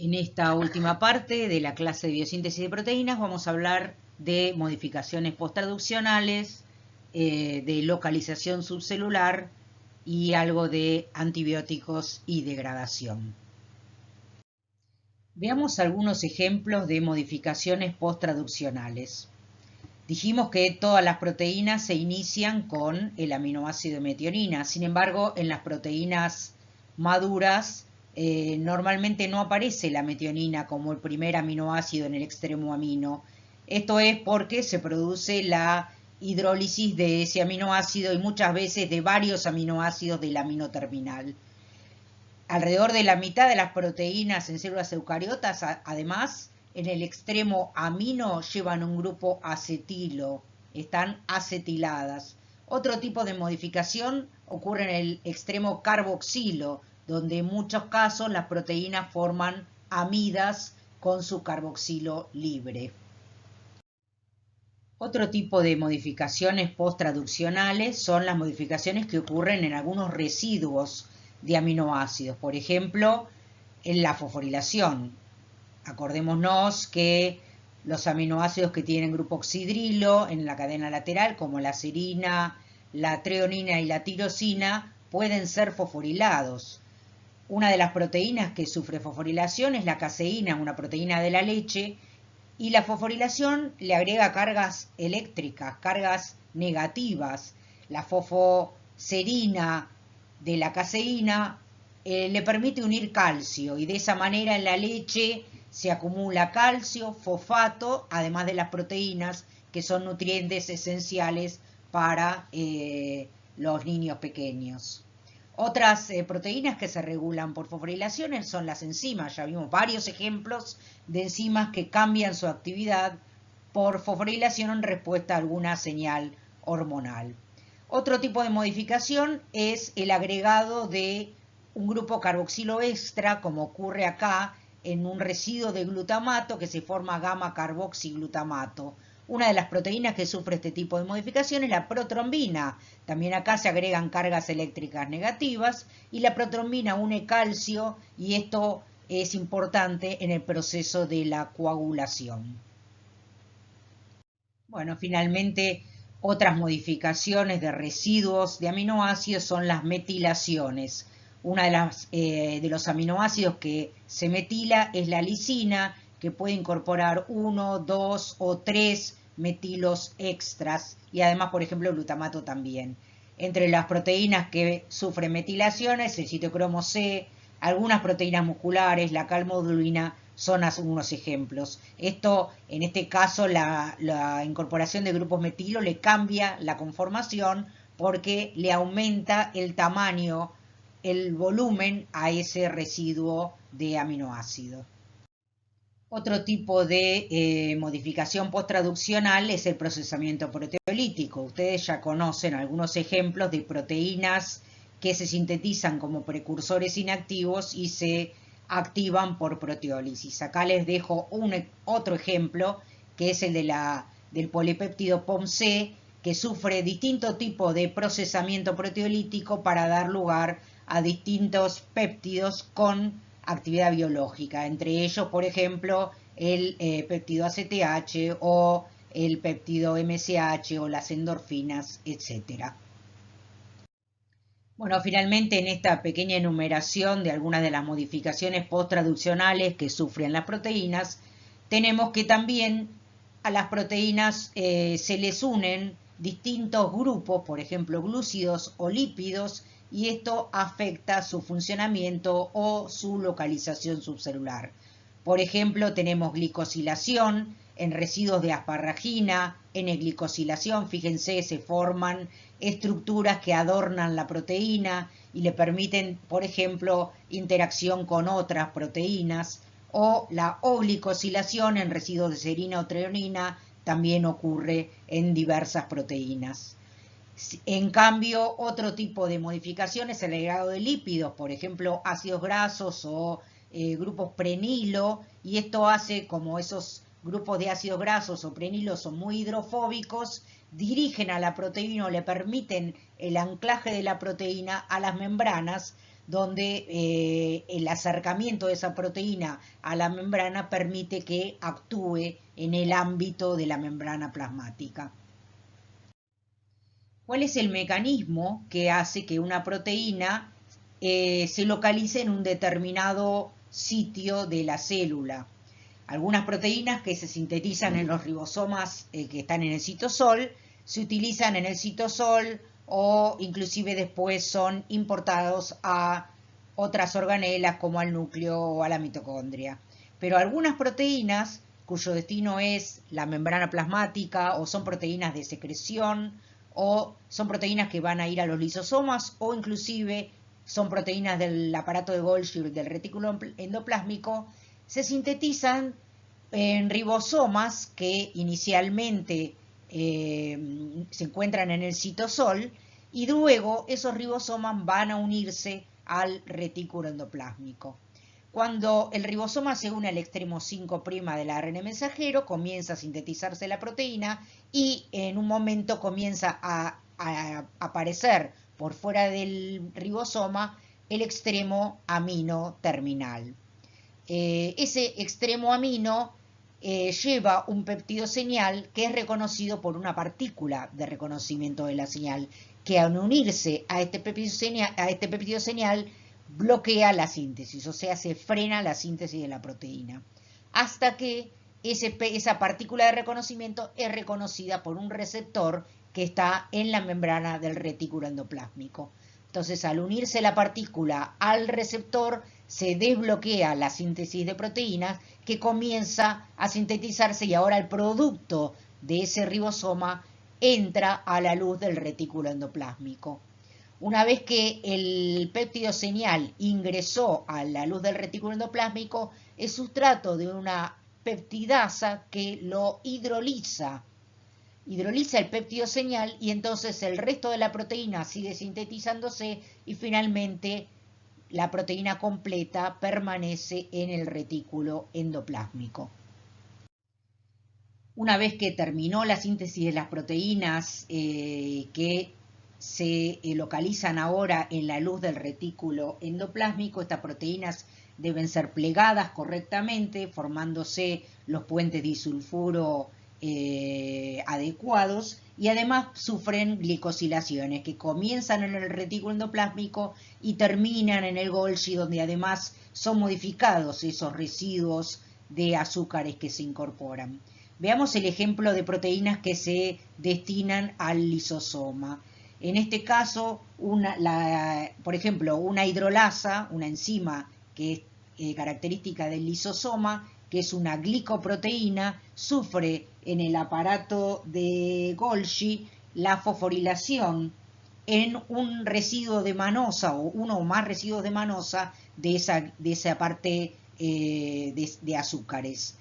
En esta última parte de la clase de biosíntesis de proteínas vamos a hablar de modificaciones posttraduccionales, de localización subcelular y algo de antibióticos y degradación. Veamos algunos ejemplos de modificaciones posttraduccionales. Dijimos que todas las proteínas se inician con el aminoácido metionina. Sin embargo, en las proteínas maduras normalmente no aparece la metionina como el primer aminoácido en el extremo amino. Esto es porque se produce la hidrólisis de ese aminoácido y muchas veces de varios aminoácidos del amino terminal. Alrededor de la mitad de las proteínas en células eucariotas, además, en el extremo amino llevan un grupo acetilo, están acetiladas. Otro tipo de modificación ocurre en el extremo carboxilo, donde en muchos casos las proteínas forman amidas con su carboxilo libre. Otro tipo de modificaciones posttraduccionales son las modificaciones que ocurren en algunos residuos de aminoácidos, por ejemplo, en la fosforilación. Acordémonos que los aminoácidos que tienen grupo oxidrilo en la cadena lateral, como la serina, la treonina y la tirosina, pueden ser fosforilados. Una de las proteínas que sufre fosforilación es la caseína, una proteína de la leche, y la fosforilación le agrega cargas eléctricas, cargas negativas. La fosfoserina de la caseína le permite unir calcio y de esa manera en la leche se acumula calcio, fosfato, además de las proteínas que son nutrientes esenciales para los niños pequeños. Otras proteínas que se regulan por fosforilación son las enzimas. Ya vimos varios ejemplos de enzimas que cambian su actividad por fosforilación en respuesta a alguna señal hormonal. Otro tipo de modificación es el agregado de un grupo carboxilo extra, como ocurre acá en un residuo de glutamato que se forma gamma-carboxiglutamato. Una de las proteínas que sufre este tipo de modificación es la protrombina. También acá se agregan cargas eléctricas negativas y la protrombina une calcio y esto es importante en el proceso de la coagulación. Bueno, finalmente otras modificaciones de residuos de aminoácidos son las metilaciones. Una de los aminoácidos que se metila es la lisina, que puede incorporar 1, 2 o 3 metilos extras y además, por ejemplo, el glutamato también. Entre las proteínas que sufren metilaciones, el citocromo C, algunas proteínas musculares, la calmodulina, son algunos ejemplos. Esto, en este caso, la incorporación de grupos metilo le cambia la conformación porque le aumenta el tamaño, el volumen a ese residuo de aminoácido. Otro tipo de modificación posttraduccional es el procesamiento proteolítico. Ustedes ya conocen algunos ejemplos de proteínas que se sintetizan como precursores inactivos y se activan por proteólisis. Acá les dejo otro ejemplo, que es el del polipéptido POMC, que sufre distinto tipo de procesamiento proteolítico para dar lugar a distintos péptidos con actividad biológica, entre ellos, por ejemplo, el péptido ACTH o el péptido MSH o las endorfinas, etc. Bueno, finalmente en esta pequeña enumeración de algunas de las modificaciones posttraduccionales que sufren las proteínas, tenemos que también a las proteínas se les unen distintos grupos, por ejemplo, glúcidos o lípidos, y esto afecta su funcionamiento o su localización subcelular. Por ejemplo, tenemos glicosilación en residuos de asparagina, N-glicosilación, fíjense, se forman estructuras que adornan la proteína y le permiten, por ejemplo, interacción con otras proteínas, o la O-glicosilación en residuos de serina o treonina también ocurre en diversas proteínas. En cambio, otro tipo de modificación es el agregado de lípidos, por ejemplo, ácidos grasos o grupos prenilo, y esto hace, como esos grupos de ácidos grasos o prenilo son muy hidrofóbicos, dirigen a la proteína o le permiten el anclaje de la proteína a las membranas, donde el acercamiento de esa proteína a la membrana permite que actúe en el ámbito de la membrana plasmática. ¿Cuál es el mecanismo que hace que una proteína se localice en un determinado sitio de la célula? Algunas proteínas que se sintetizan en los ribosomas que están en el citosol, se utilizan en el citosol o inclusive después son importados a otras organelas como al núcleo o a la mitocondria. Pero algunas proteínas cuyo destino es la membrana plasmática o son proteínas de secreción o son proteínas que van a ir a los lisosomas o inclusive son proteínas del aparato de Golgi del retículo endoplásmico, se sintetizan en ribosomas que inicialmente se encuentran en el citosol y luego esos ribosomas van a unirse al retículo endoplásmico. Cuando el ribosoma se une al extremo 5' del ARN mensajero, comienza a sintetizarse la proteína y en un momento comienza a aparecer por fuera del ribosoma el extremo amino terminal. Ese extremo amino lleva un péptido señal que es reconocido por una partícula de reconocimiento de la señal, que al unirse a este péptido señal bloquea la síntesis, o sea, se frena la síntesis de la proteína, hasta que esa partícula de reconocimiento es reconocida por un receptor que está en la membrana del retículo endoplásmico. Entonces, al unirse la partícula al receptor, se desbloquea la síntesis de proteínas que comienza a sintetizarse y ahora el producto de ese ribosoma entra a la luz del retículo endoplásmico. Una vez que el péptido señal ingresó a la luz del retículo endoplásmico, es sustrato de una peptidasa que lo hidroliza el péptido señal y entonces el resto de la proteína sigue sintetizándose y finalmente la proteína completa permanece en el retículo endoplásmico. Una vez que terminó la síntesis de las proteínas que se localizan ahora en la luz del retículo endoplásmico, estas proteínas deben ser plegadas correctamente, formándose los puentes disulfuro adecuados y además sufren glicosilaciones que comienzan en el retículo endoplásmico y terminan en el Golgi, donde además son modificados esos residuos de azúcares que se incorporan. Veamos el ejemplo de proteínas que se destinan al lisosoma. En este caso, por ejemplo, una hidrolasa, una enzima que es característica del lisosoma, que es una glicoproteína, sufre en el aparato de Golgi la fosforilación en un residuo de manosa o uno o más residuos de manosa de esa parte de azúcares.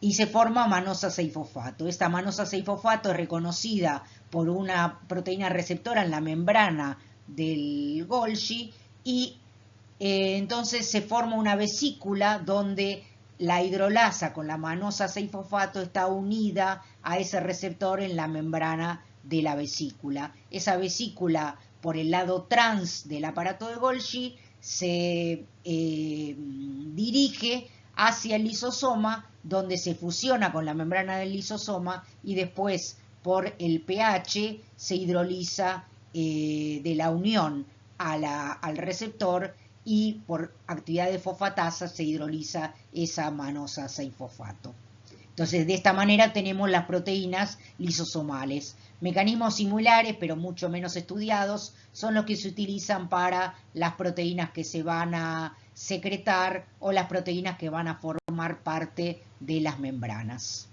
Y se forma manosa 6-fosfato. Esta manosa 6-fosfato es reconocida por una proteína receptora en la membrana del Golgi y entonces se forma una vesícula donde la hidrolasa con la manosa 6-fosfato está unida a ese receptor en la membrana de la vesícula. Esa vesícula, por el lado trans del aparato de Golgi, se dirige hacia el lisosoma, donde se fusiona con la membrana del lisosoma y después por el pH se hidroliza de la unión al receptor y por actividad de fosfatasa se hidroliza esa manosa 6-fosfato. Entonces, de esta manera tenemos las proteínas lisosomales. Mecanismos similares, pero mucho menos estudiados, son los que se utilizan para las proteínas que se van a secretar o las proteínas que van a formar parte de las membranas.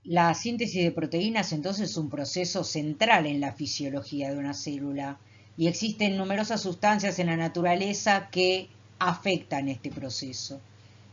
La síntesis de proteínas entonces es un proceso central en la fisiología de una célula y existen numerosas sustancias en la naturaleza que afectan este proceso.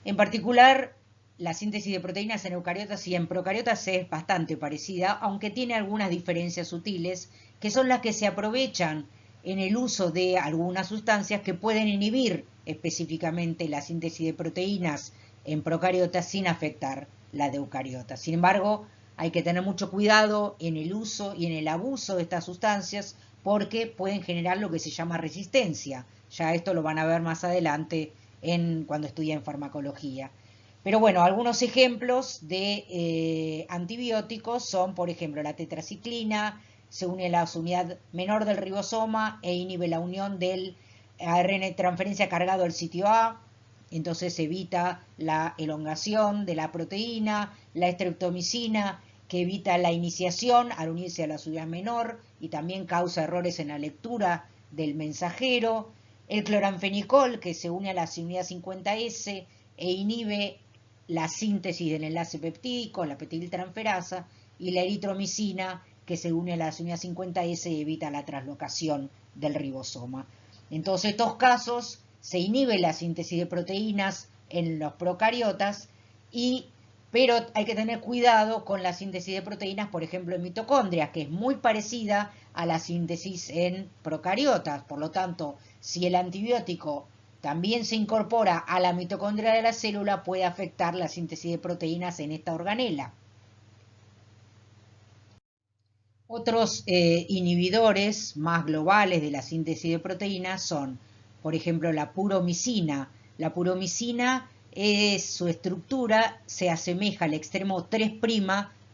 En particular, la síntesis de proteínas en eucariotas y en procariotas es bastante parecida, aunque tiene algunas diferencias sutiles, que son las que se aprovechan en el uso de algunas sustancias que pueden inhibir específicamente la síntesis de proteínas en procariotas sin afectar la de eucariotas. Sin embargo, hay que tener mucho cuidado en el uso y en el abuso de estas sustancias porque pueden generar lo que se llama resistencia. Ya esto lo van a ver más adelante cuando estudien farmacología. Pero bueno, algunos ejemplos de antibióticos son, por ejemplo, la tetraciclina, se une a la unidad menor del ribosoma e inhibe la unión del ARN transferencia cargado al sitio A, entonces evita la elongación de la proteína, la estreptomicina, que evita la iniciación al unirse a la unidad menor y también causa errores en la lectura del mensajero, el cloranfenicol, que se une a la unidad 50S e inhibe la síntesis del enlace peptídico, la peptidiltransferasa, y la eritromicina, que se une a la unidad 50S y evita la translocación del ribosoma. En todos estos casos se inhibe la síntesis de proteínas en los procariotas, pero hay que tener cuidado con la síntesis de proteínas, por ejemplo, en mitocondrias, que es muy parecida a la síntesis en procariotas. Por lo tanto, si el antibiótico también se incorpora a la mitocondria de la célula, puede afectar la síntesis de proteínas en esta organela. Otros inhibidores más globales de la síntesis de proteínas son, por ejemplo, la puromicina. La puromicina, su estructura se asemeja al extremo 3'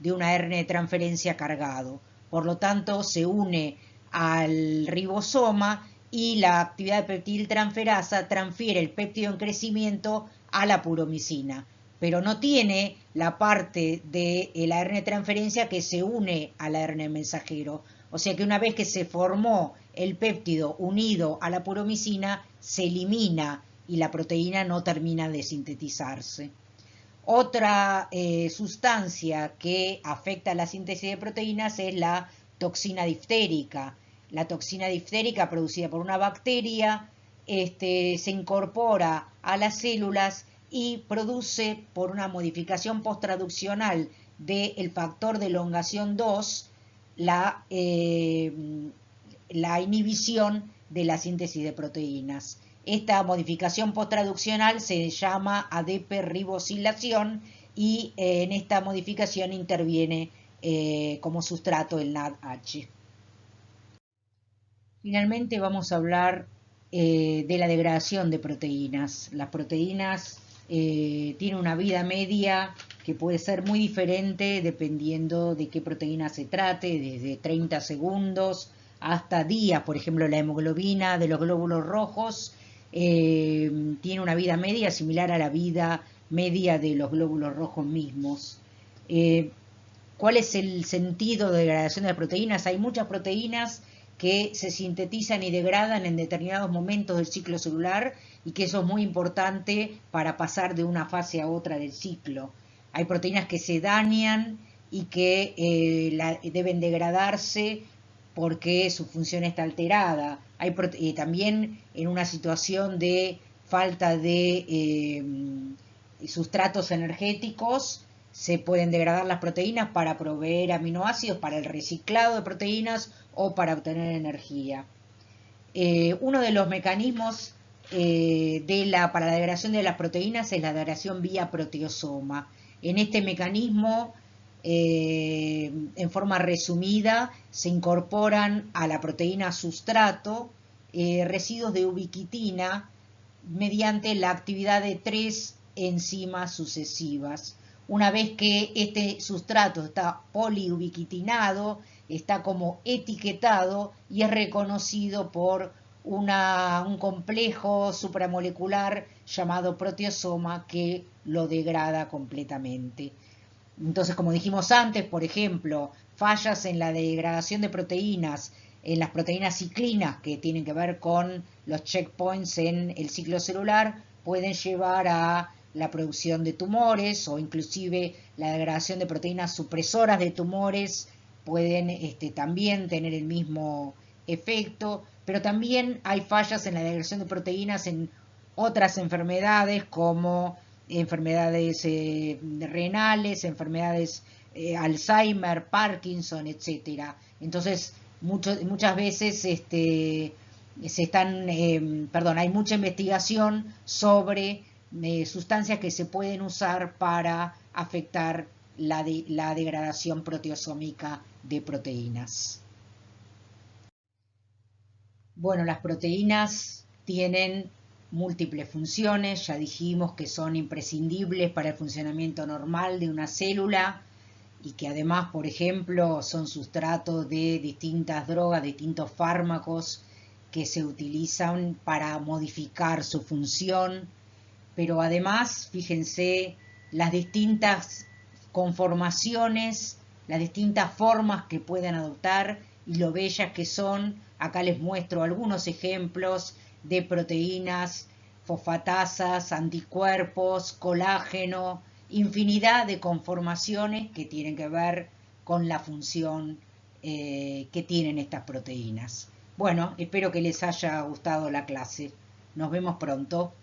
de un ARN de transferencia cargado. Por lo tanto, se une al ribosoma y la actividad de peptidiltransferasa transfiere el péptido en crecimiento a la puromicina, pero no tiene la parte del ARN de transferencia que se une al ARN mensajero. O sea que una vez que se formó el péptido unido a la puromicina, se elimina y la proteína no termina de sintetizarse. Otra sustancia que afecta la síntesis de proteínas es la toxina diftérica. La toxina diftérica producida por una bacteria se incorpora a las células y produce, por una modificación posttraduccional del factor de elongación 2, la inhibición de la síntesis de proteínas. Esta modificación posttraduccional se llama ADP-ribosilación y en esta modificación interviene como sustrato el NADH. Finalmente vamos a hablar de la degradación de proteínas. Las proteínas tienen una vida media que puede ser muy diferente dependiendo de qué proteína se trate, desde 30 segundos hasta días. Por ejemplo, la hemoglobina de los glóbulos rojos tiene una vida media similar a la vida media de los glóbulos rojos mismos. ¿Cuál es el sentido de degradación de las proteínas? Hay muchas proteínas que se sintetizan y degradan en determinados momentos del ciclo celular y que eso es muy importante para pasar de una fase a otra del ciclo. Hay proteínas que se dañan y que deben degradarse porque su función está alterada. Hay también en una situación de falta de sustratos energéticos, se pueden degradar las proteínas para proveer aminoácidos para el reciclado de proteínas o para obtener energía. Uno de los mecanismos para la degradación de las proteínas es la degradación vía proteosoma. En este mecanismo, en forma resumida, se incorporan a la proteína sustrato residuos de ubiquitina mediante la actividad de 3 enzimas sucesivas. Una vez que este sustrato está poliubiquitinado, está como etiquetado y es reconocido por un complejo supramolecular llamado proteosoma que lo degrada completamente. Entonces, como dijimos antes, por ejemplo, fallas en la degradación de proteínas, en las proteínas ciclinas que tienen que ver con los checkpoints en el ciclo celular, pueden llevar a la producción de tumores o inclusive la degradación de proteínas supresoras de tumores pueden también tener el mismo efecto, pero también hay fallas en la degradación de proteínas en otras enfermedades como enfermedades renales, enfermedades Alzheimer, Parkinson, etc. Entonces, muchas veces hay mucha investigación sobre sustancias que se pueden usar para afectar la degradación proteosómica de proteínas. Bueno, las proteínas tienen múltiples funciones, ya dijimos que son imprescindibles para el funcionamiento normal de una célula y que además, por ejemplo, son sustrato de distintas drogas, distintos fármacos que se utilizan para modificar su función, pero además, fíjense, las distintas conformaciones, las distintas formas que pueden adoptar y lo bellas que son. Acá les muestro algunos ejemplos de proteínas, fosfatasas, anticuerpos, colágeno, infinidad de conformaciones que tienen que ver con la función que tienen estas proteínas. Bueno, espero que les haya gustado la clase. Nos vemos pronto.